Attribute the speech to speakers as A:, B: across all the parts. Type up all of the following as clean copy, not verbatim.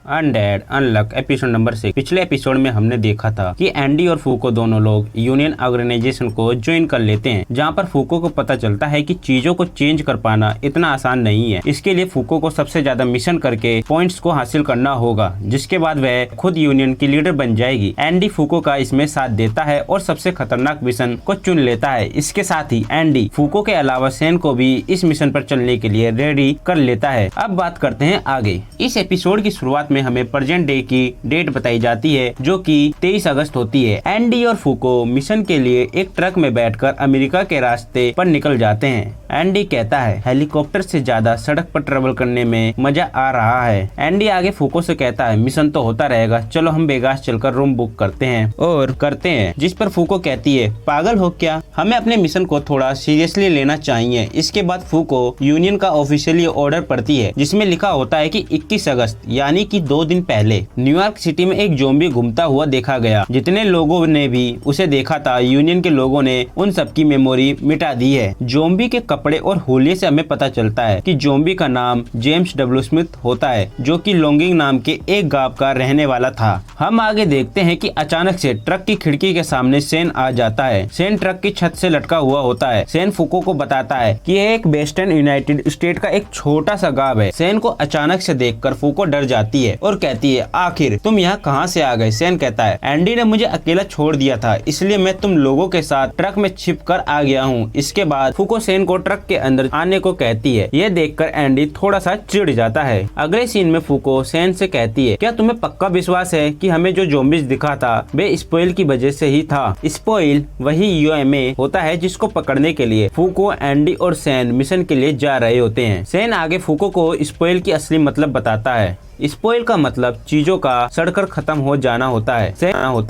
A: Undead अनलक episode number 6। पिछले episode में हमने देखा था कि एंडी और फूको दोनों लोग यूनियन ऑर्गेनाइजेशन को ज्वाइन कर लेते हैं, जहां पर फूको को पता चलता है कि चीजों को चेंज कर पाना इतना आसान नहीं है। इसके लिए फूको को सबसे ज्यादा मिशन करके पॉइंट्स को हासिल करना होगा, जिसके बाद वह खुद यूनियन की लीडर बन जाएगी। एंडी फूको का इसमें साथ देता है और सबसे खतरनाक मिशन को चुन लेता है। इसके साथ ही एंडी फूको के अलावा सैन को भी इस मिशन पर चलने के लिए रेडी कर लेता है। अब बात करते हैं आगे। इस एपिसोड की शुरुआत में हमें प्रेजेंट डे की डेट बताई जाती है, जो कि 23 अगस्त होती है। एंडी और फूको मिशन के लिए एक ट्रक में बैठकर अमेरिका के रास्ते पर निकल जाते हैं। एंडी कहता है हेलीकॉप्टर से ज्यादा सड़क पर ट्रेवल करने में मजा आ रहा है। एंडी आगे फूको से कहता है मिशन तो होता रहेगा, चलो हम वेगास चलकर रूम बुक करते हैं। जिस पर फूको कहती है पागल हो क्या, हमें अपने मिशन को थोड़ा सीरियसली लेना चाहिए। इसके बाद फूको यूनियन का ऑफिशियली ऑर्डर पढ़ती है, जिसमें लिखा होता है कि 21 अगस्त यानी कि 2 दिन पहले न्यूयॉर्क सिटी में एक ज़ॉम्बी घूमता हुआ देखा गया। जितने लोगों ने भी उसे देखा था, यूनियन के लोगों ने उन सबकी मेमोरी मिटा दी है। ज़ॉम्बी के कपड़े और हुलिये से हमें पता चलता है कि ज़ॉम्बी का नाम जेम्स डब्ल्यू स्मिथ होता है, जो कि लॉन्गिंग नाम के एक गांव का रहने वाला था। हम आगे देखते हैं कि अचानक से ट्रक की खिड़की के सामने सैन आ जाता है। सैन ट्रक की छत से लटका हुआ होता है। सैन फूको को बताता है कि यह एक वेस्टर्न यूनाइटेड स्टेट का एक छोटा सा गांव है। सैन को अचानक से देखकर फूको डर जाती है और कहती है आखिर तुम यहाँ कहाँ से आ गए। सैन कहता है एंडी ने मुझे अकेला छोड़ दिया था, इसलिए मैं तुम लोगों के साथ ट्रक में छिप कर आ गया हूँ। इसके बाद फूको सैन को ट्रक के अंदर आने को कहती है। यह देखकर एंडी थोड़ा सा चिढ़ जाता है। अगले सीन में फूको सैन से कहती है क्या तुम्हें पक्का विश्वास है कि हमें जो ज़ॉम्बीज़ दिखा था वे स्पॉइल की वजह से ही था। स्पॉइल वही यूएमए होता है जिसको पकड़ने के लिए फूको, एंडी और सैन मिशन के लिए जा रहे होते हैं। सैन आगे फूको को स्पॉइल की असली मतलब बताता है। स्पॉइल का मतलब चीजों का सड़कर खत्म हो जाना होता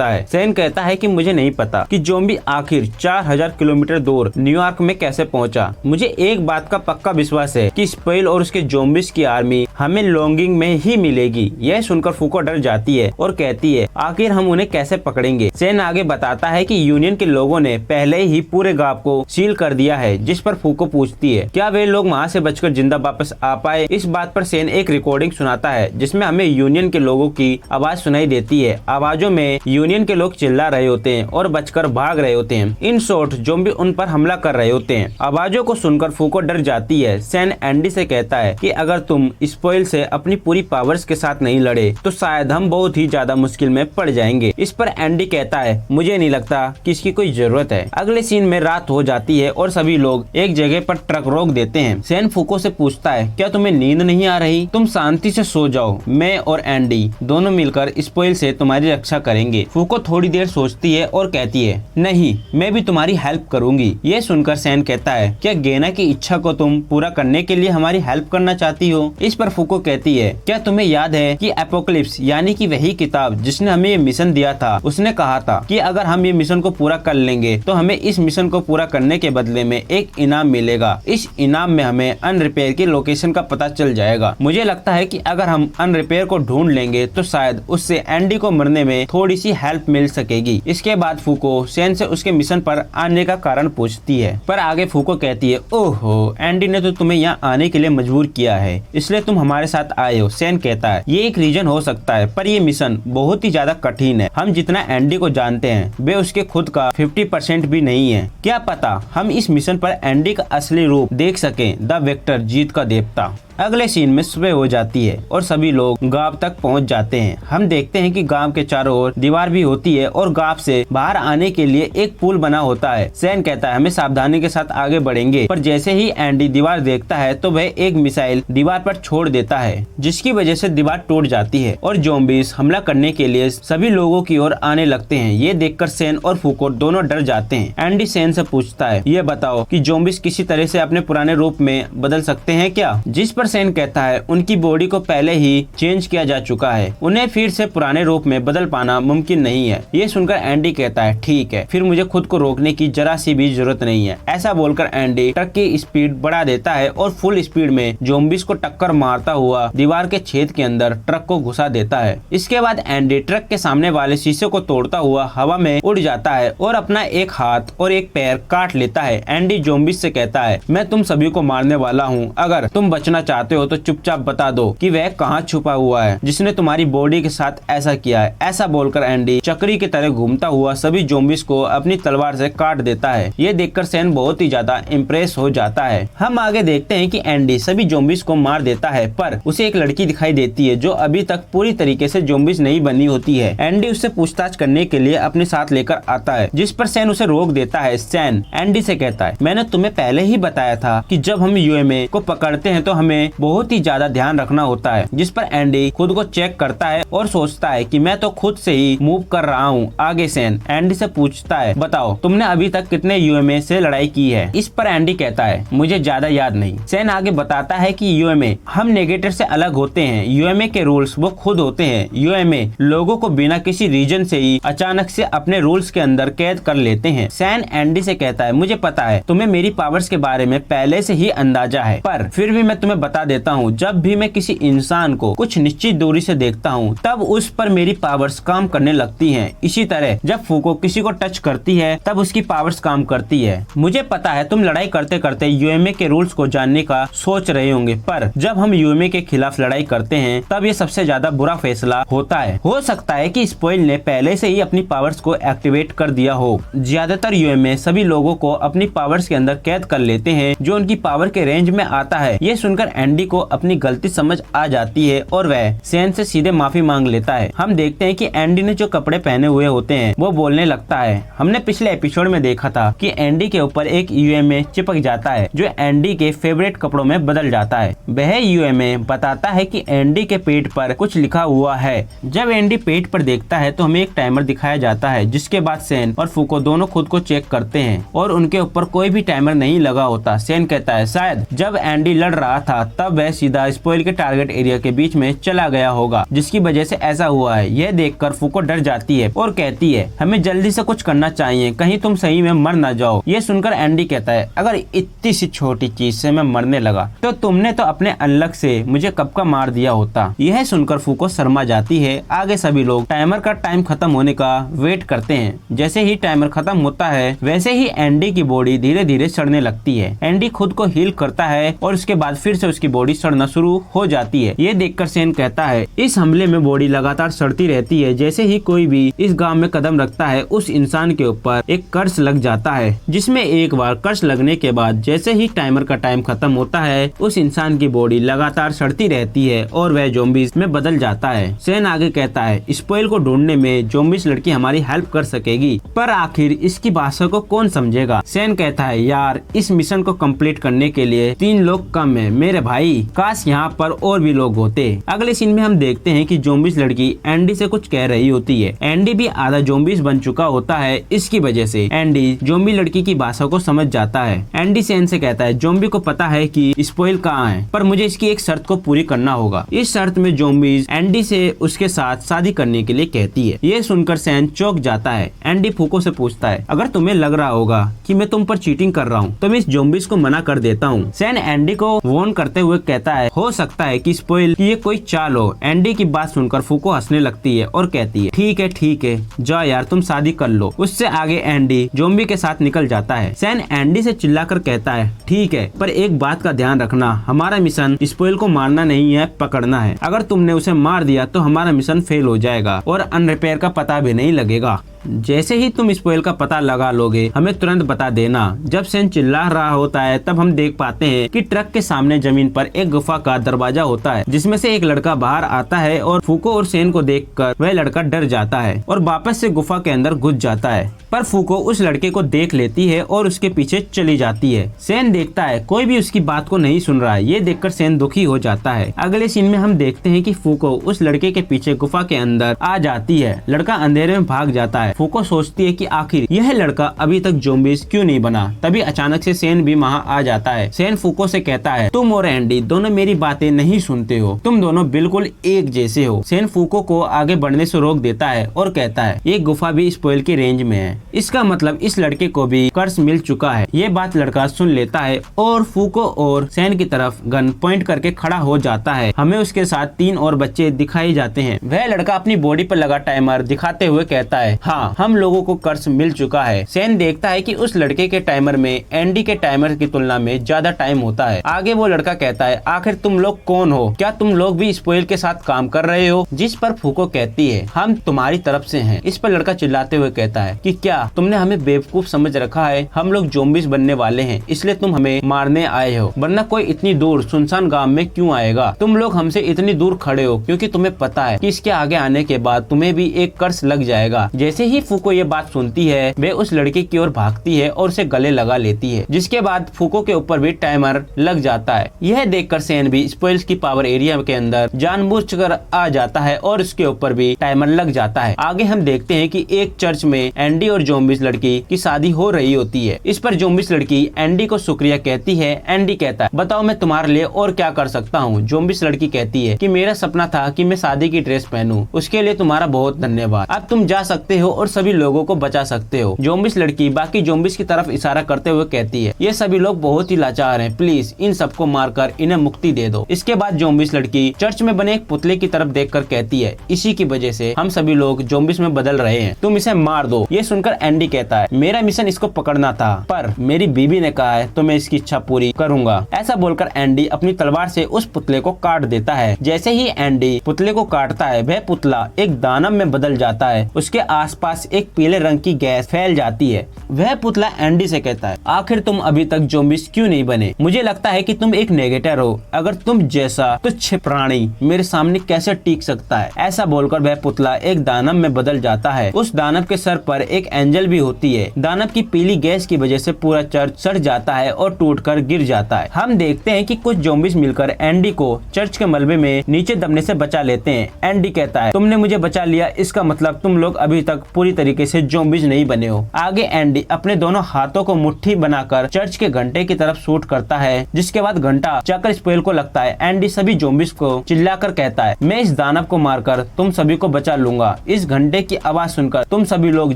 A: है। सैन कहता है कि मुझे नहीं पता कि ज़ॉम्बी आखिर 4000 किलोमीटर दूर न्यूयॉर्क में कैसे पहुंचा। मुझे एक बात का पक्का विश्वास है कि स्पॉइल और उसके ज़ॉम्बीज़ की आर्मी हमें लॉन्गिंग में ही मिलेगी। यह सुनकर फूको डर जाती है और कहती है आखिर हम उन्हें कैसे पकड़ेंगे। सैन आगे बताता है कि यूनियन के लोगों ने पहले ही पूरे गांव को सील कर दिया है। जिस पर फूको पूछती है क्या वे लोग वहाँ से बचकर जिंदा वापस आ पाए। इस बात पर सैन एक रिकॉर्डिंग सुनाता है, जिसमें हमें यूनियन के लोगों की आवाज सुनाई देती है। आवाजों में यूनियन के लोग चिल्ला रहे होते हैं और बचकर भाग रहे होते हैं। इन शॉर्ट ज़ॉम्बी उन पर हमला कर रहे होते हैं। आवाजों को सुनकर फूको डर जाती है। सैन एंडी से कहता है कि अगर तुम स्पॉइल से अपनी पूरी पावर्स के साथ नहीं लड़े तो शायद हम बहुत ही ज्यादा मुश्किल में पड़ जाएंगे। इस पर एंडी कहता है मुझे नहीं लगता कि इसकी कोई जरूरत है। अगले सीन में रात हो जाती है और सभी लोग एक जगह पर ट्रक रोक देते हैं। सैन फूको से पूछता है क्या तुम्हें नींद नहीं आ रही, तुम शांति से सो जाओ, मैं और एंडी दोनों मिलकर स्पॉइल से तुम्हारी रक्षा करेंगे। फूको थोड़ी देर सोचती है और कहती है नहीं, मैं भी तुम्हारी हेल्प करूंगी। ये सुनकर सैन कहता है क्या गेना की इच्छा को तुम पूरा करने के लिए हमारी हेल्प करना चाहती हो। इस पर फूको कहती है क्या तुम्हें याद है कि एपोकलिप्स यानी कि वही किताब जिसने हमें ये मिशन दिया था, उसने कहा था कि अगर हम ये मिशन को पूरा कर लेंगे तो हमें इस मिशन को पूरा करने के बदले में एक इनाम मिलेगा। इस इनाम में हमें अनरिपेयर की लोकेशन का पता चल जाएगा। मुझे लगता है कि अगर हम अनरिपेयर को ढूंढ लेंगे तो शायद उससे एंडी को मरने में थोड़ी सी हेल्प मिल सकेगी। इसके बाद फूको सैन से उसके मिशन पर आने का कारण पूछती है, पर आगे फूको कहती है ओहो, एंडी ने तो तुम्हें यहाँ आने के लिए मजबूर किया है, इसलिए तुम हमारे साथ आए हो। सैन कहता है ये एक रीजन हो सकता है, पर ये मिशन बहुत ही ज्यादा कठिन है। हम जितना एंडी को जानते हैं वे उसके खुद का 50% भी नहीं है। क्या पता हम इस मिशन पर एंडी का असली रूप देख सकें, द वेक्टर, जीत का देवता। अगले सीन में सुबह हो जाती है और सभी लोग गांव तक पहुंच जाते हैं। हम देखते हैं कि गांव के चारों ओर दीवार भी होती है और गांव से बाहर आने के लिए एक पुल बना होता है। सैन कहता है हमें सावधानी के साथ आगे बढ़ेंगे, पर जैसे ही एंडी दीवार देखता है तो वह एक मिसाइल दीवार पर छोड़ देता है, जिसकी वजह से दीवार टूट जाती है और ज़ॉम्बीज़ हमला करने के लिए सभी लोगों की ओर आने लगते हैं। ये देखकर सैन और फूको दोनों डर जाते हैं। एंडी सैन से पूछता है ये बताओ कि ज़ॉम्बीज़ किसी तरह से अपने पुराने रूप में बदल सकते हैं क्या। जिस पर सैन कहता है उनकी बॉडी को पहले ही चेंज किया जा चुका है, उन्हें फिर से पुराने रूप में बदल पाना मुमकिन नहीं है। ये सुनकर एंडी कहता है ठीक है, फिर मुझे खुद को रोकने की जरा सी भी जरूरत नहीं है। ऐसा बोलकर एंडी ट्रक की स्पीड बढ़ा देता है और फुल स्पीड में ज़ॉम्बीज़ को टक्कर मारता हुआ दीवार के छेद के अंदर ट्रक को घुसा देता है। इसके बाद एंडी ट्रक के सामने वाले शीशे को तोड़ता हुआ हवा में उड़ जाता है और अपना एक हाथ और एक पैर काट लेता है। एंडी ज़ॉम्बीज़ से कहता है मैं तुम सभी को मारने वाला हूँ, अगर तुम बचना चाहते चाहते हो तो चुपचाप बता दो कि वह कहाँ छुपा हुआ है जिसने तुम्हारी बॉडी के साथ ऐसा किया है। ऐसा बोलकर एंडी चक्री की तरह घूमता हुआ सभी ज़ॉम्बीज़ को अपनी तलवार से काट देता है। ये देखकर सैन बहुत ही ज्यादा इम्प्रेस हो जाता है। हम आगे देखते हैं कि एंडी सभी ज़ॉम्बीज़ को मार देता है, पर उसे एक लड़की दिखाई देती है जो अभी तक पूरी तरीके से ज़ॉम्बीज़ नहीं बनी होती है। एंडी उससे पूछताछ करने के लिए अपने साथ लेकर आता है, जिस पर सैन उसे रोक देता है। सैन एंडी से कहता है, मैंने तुम्हें पहले ही बताया था कि जब हम यूएमए को पकड़ते हैं तो हमें बहुत ही ज्यादा ध्यान रखना होता है। जिस पर एंडी खुद को चेक करता है और सोचता है कि मैं तो खुद से ही मूव कर रहा हूँ। आगे सैन एंडी से पूछता है, बताओ तुमने अभी तक कितने यूएमए से लड़ाई की है। इस पर एंडी कहता है, मुझे ज्यादा याद नहीं। सैन आगे बताता है कि यूएमए हम नेगेटर से अलग होते हैं। यूएमए के रूल्स वो खुद होते हैं। यूएमए लोगों को बिना किसी रीजन से ही अचानक से अपने रूल्स के अंदर कैद कर लेते हैं। सैन एंडी से कहता है, मुझे पता है तुम्हें मेरी पावर्स के बारे में पहले से ही अंदाजा है, पर फिर भी मैं तुम्हें बता देता हूँ, जब भी मैं किसी इंसान को कुछ निश्चित दूरी से देखता हूँ तब उस पर मेरी पावर्स काम करने लगती हैं। इसी तरह जब फूको किसी को टच करती है तब उसकी पावर्स काम करती है। मुझे पता है तुम लड़ाई करते करते यूएमए के रूल्स को जानने का सोच रहे होंगे, पर जब हम यूएमए के खिलाफ लड़ाई करते हैं तब ये सबसे ज्यादा बुरा फैसला होता है। हो सकता है कि स्पॉइल ने पहले से ही अपनी पावर्स को एक्टिवेट कर दिया हो। ज्यादातर यूएमए सभी लोगों को अपनी पावर्स के अंदर कैद कर लेते हैं जो उनकी पावर के रेंज में आता है। ये सुनकर एंडी को अपनी गलती समझ आ जाती है और वह सैन से सीधे माफी मांग लेता है। हम देखते हैं कि एंडी ने जो कपड़े पहने हुए होते हैं वो बोलने लगता है। हमने पिछले एपिसोड में देखा था कि एंडी के ऊपर एक यूएमए चिपक जाता है जो एंडी के फेवरेट कपड़ों में बदल जाता है। वह यूएमए बताता है कि एंडी के पेट पर कुछ लिखा हुआ है। जब एंडी पेट पर देखता है तो हमें एक टाइमर दिखाया जाता है, जिसके बाद सैन और फूको दोनों खुद को चेक करते हैं और उनके ऊपर कोई भी टाइमर नहीं लगा होता। सैन कहता है, शायद जब एंडी लड़ रहा था तब वह सीधा स्पॉइल के टारगेट एरिया के बीच में चला गया होगा, जिसकी वजह से ऐसा हुआ है। यह देखकर फूको डर जाती है और कहती है, हमें जल्दी से कुछ करना चाहिए, कहीं तुम सही में मर न जाओ। ये सुनकर एंडी कहता है, अगर इतनी सी छोटी चीज से मैं मरने लगा तो तुमने तो अपने अनलक से मुझे कब का मार दिया होता। यह सुनकर फूको शर्मा जाती है। आगे सभी लोग टाइमर का टाइम खत्म होने का वेट करते हैं। जैसे ही टाइमर खत्म होता है वैसे ही एंडी की बॉडी धीरे धीरे सड़ने लगती है। एंडी खुद को हील करता है और उसके बाद फिर से उसकी बॉडी सड़ना शुरू हो जाती है। ये देखकर सैन कहता है, इस हमले में बॉडी लगातार सड़ती रहती है। जैसे ही कोई भी इस गांव में कदम रखता है उस इंसान के ऊपर एक कर्स लग जाता है, जिसमें एक बार कर्स लगने के बाद जैसे ही टाइमर का टाइम खत्म होता है उस इंसान की बॉडी लगातार सड़ती रहती है और वह ज़ॉम्बीज़ में बदल जाता है। सैन आगे कहता है, स्पॉइल को ढूंढने में ज़ॉम्बीज़ लड़की हमारी हेल्प कर सकेगी, पर आखिर इसकी भाषा को कौन समझेगा। सैन कहता है, यार इस मिशन को कंप्लीट करने के लिए 3 लोग कम है मेरे भाई, काश यहाँ पर और भी लोग होते। अगले सीन में हम देखते हैं कि ज़ॉम्बीज़ लड़की एंडी से कुछ कह रही होती है। एंडी भी आधा ज़ॉम्बीज़ बन चुका होता है। इसकी वजह से एंडी ज़ॉम्बी लड़की की भाषा को समझ जाता है। एंडी सैन से कहता है, ज़ॉम्बी को पता है कि स्पॉइल कहाँ है, पर मुझे इसकी एक शर्त को पूरी करना होगा। इस शर्त में ज़ॉम्बीज़ एंडी से उसके साथ शादी करने के लिए कहती है। ये सुनकर सैन चौंक जाता है। एंडी फूको से पूछता है, अगर तुम्हें लग रहा होगा कि मैं तुम पर चीटिंग कर रहा हूँ तो मैं इस ज़ॉम्बीज़ को मना कर देता हूँ। सैन एंडी को वार्न करते हुए कहता है, हो सकता है कि स्पॉइल की ये कोई चाल हो। एंडी की बात सुनकर फूको हंसने लगती है और कहती है, ठीक है जाओ यार तुम शादी कर लो। उससे आगे एंडी ज़ॉम्बी के साथ निकल जाता है। सैन एंडी से चिल्लाकर कहता है, ठीक है, पर एक बात का ध्यान रखना, हमारा मिशन स्पॉइल को मारना नहीं है, पकड़ना है। अगर तुमने उसे मार दिया तो हमारा मिशन फेल हो जाएगा और अनरिपेयर का पता भी नहीं लगेगा। जैसे ही तुम स्पॉइल का पता लगा लोगे हमें तुरंत बता देना। जब सैन चिल्ला रहा होता है तब हम देख पाते हैं कि ट्रक के सामने जमीन पर एक गुफा का दरवाजा होता है, जिसमें से एक लड़का बाहर आता है और फूको और सैन को देखकर वह लड़का डर जाता है और वापस से गुफा के अंदर घुस जाता है। पर फूको उस लड़के को देख लेती है और उसके पीछे चली जाती है। सैन देखता है कोई भी उसकी बात को नहीं सुन रहा है। ये देखकर सैन दुखी हो जाता है। अगले सीन में हम देखते हैं कि फूको उस लड़के के पीछे गुफा के अंदर आ जाती है। लड़का अंधेरे में भाग जाता है। फूको सोचती है कि आखिर यह लड़का अभी तक ज़ॉम्बीज़ क्यों नहीं बना। तभी अचानक से सैन भी वहाँ आ जाता है। सैन फूको से कहता है, तुम और एंडी दोनों मेरी बातें नहीं सुनते हो, तुम दोनों बिल्कुल एक जैसे हो। सैन फूको को आगे बढ़ने से रोक देता है और कहता है, ये गुफा भी स्पॉइल की रेंज में है, इसका मतलब इस लड़के को भी कर्स मिल चुका है। ये बात लड़का सुन लेता है और फूको और सैन की तरफ गन पॉइंट करके खड़ा हो जाता है। हमें उसके साथ 3 और बच्चे दिखाई जाते हैं। वह लड़का अपनी बॉडी पर लगा टाइमर दिखाते हुए कहता है, हाँ हाँ, हम लोगों को कर्ज मिल चुका है। सैन देखता है कि उस लड़के के टाइमर में एंडी के टाइमर की तुलना में ज्यादा टाइम होता है। आगे वो लड़का कहता है, आखिर तुम लोग कौन हो? क्या तुम लोग भी स्पोइल के साथ काम कर रहे हो? जिस पर फूको कहती है, हम तुम्हारी तरफ से हैं। इस पर लड़का चिल्लाते हुए कहता है कि क्या तुमने हमें बेवकूफ समझ रखा है? हम लोग ज़ॉम्बीज बनने वाले हैं, इसलिए तुम हमें मारने आए हो, वरना कोई इतनी दूर सुनसान गांव में क्यों आएगा? तुम लोग हमसे इतनी दूर खड़े हो क्योंकि तुम्हें पता है कि इसके आगे आने के बाद तुम्हें भी एक कर्ज लग जाएगा। जैसे ही फूको ये बात सुनती है, वे उस लड़के की ओर भागती है और उसे गले लगा लेती है, जिसके बाद फूको के ऊपर भी टाइमर लग जाता है। यह देखकर सैन भी स्पोइल्स की पावर एरिया के अंदर जानबूझकर आ जाता है और उसके ऊपर भी टाइमर लग जाता है। आगे हम देखते हैं कि एक चर्च में एंडी और ज़ॉम्बीज लड़की की शादी हो रही होती है। इस पर ज़ॉम्बीज लड़की एंडी को शुक्रिया कहती है। एंडी कहता है, बताओ मैं तुम्हारे लिए और क्या कर सकता हूँ? ज़ॉम्बीज लड़की कहती है कि मेरा सपना था कि मैं शादी की ड्रेस पहनूं, उसके लिए तुम्हारा बहुत धन्यवाद। अब तुम जा सकते हो और सभी लोगों को बचा सकते हो। ज़ॉम्बीज लड़की बाकी ज़ॉम्बीज की तरफ इशारा करते हुए कहती है, ये सभी लोग बहुत ही लाचार हैं, प्लीज इन सबको मारकर इन्हें मुक्ति दे दो। इसके बाद ज़ॉम्बीज लड़की चर्च में बने एक पुतले की तरफ देखकर कहती है, इसी की वजह से हम सभी लोग ज़ॉम्बीज में बदल रहे हैं, तुम इसे मार दो। ये सुनकर एंडी कहता है, मेरा मिशन इसको पकड़ना था, पर मेरी बीबी ने कहा है तो मैं इसकी इच्छा पूरी करूंगा। ऐसा बोलकर एंडी अपनी तलवार से उस पुतले को काट देता है। जैसे ही एंडी पुतले को काटता है, वह पुतला एक दानव में बदल जाता है। उसके आसपास एक पीले रंग की गैस फैल जाती है। वह पुतला एंडी से कहता है, आखिर तुम अभी तक ज़ॉम्बीज क्यों नहीं बने? मुझे लगता है कि तुम एक नेगेटर हो, अगर तुम जैसा तुच्छ प्राणी मेरे सामने कैसे टीक सकता है? ऐसा बोलकर वह पुतला एक दानव में बदल जाता है। उस दानव के सर पर एक एंजल भी होती है। दानव की पीली गैस की वजह से पूरा चर्च सड़ जाता है और टूटकर गिर जाता है। हम देखते हैं कि कुछ ज़ॉम्बीज मिलकर एंडी को चर्च के मलबे में नीचे दबने से बचा लेते हैं। एंडी कहता है, तुमने मुझे बचा लिया, इसका मतलब तुम लोग अभी तक पूरी तरीके से ज़ॉम्बीज नहीं बने हो। आगे एंडी अपने दोनों हाथों को मुट्ठी बनाकर चर्च के घंटे की तरफ शूट करता है, जिसके बाद घंटा जाकर स्पोइल को लगता है। एंडी सभी ज़ॉम्बीज को चिल्लाकर कहता है, मैं इस दानव को मारकर तुम सभी को बचा लूंगा। इस घंटे की आवाज सुनकर तुम सभी लोग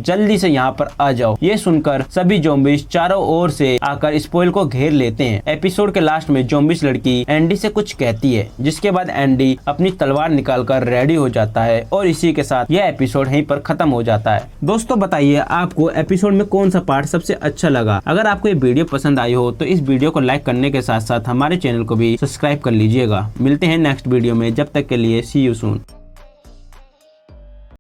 A: जल्दी से यहाँ पर आ जाओ। ये सुनकर सभी ज़ॉम्बीज चारों ओर से आकर स्पोइल को घेर लेते हैं। एपिसोड के लास्ट में ज़ॉम्बीज लड़की एंडी से कुछ कहती है, जिसके बाद एंडी अपनी तलवार निकालकर रेडी हो जाता है और इसी के साथ यह एपिसोड यहीं पर खत्म हो जाता है। दोस्तों बताइए आपको एपिसोड में कौन सा पार्ट सबसे अच्छा लगा? अगर आपको ये वीडियो पसंद आई हो तो इस वीडियो को लाइक करने के साथ साथ हमारे चैनल को भी सब्सक्राइब कर लीजिएगा। मिलते हैं नेक्स्ट वीडियो में, जब तक के लिए सी यू सून।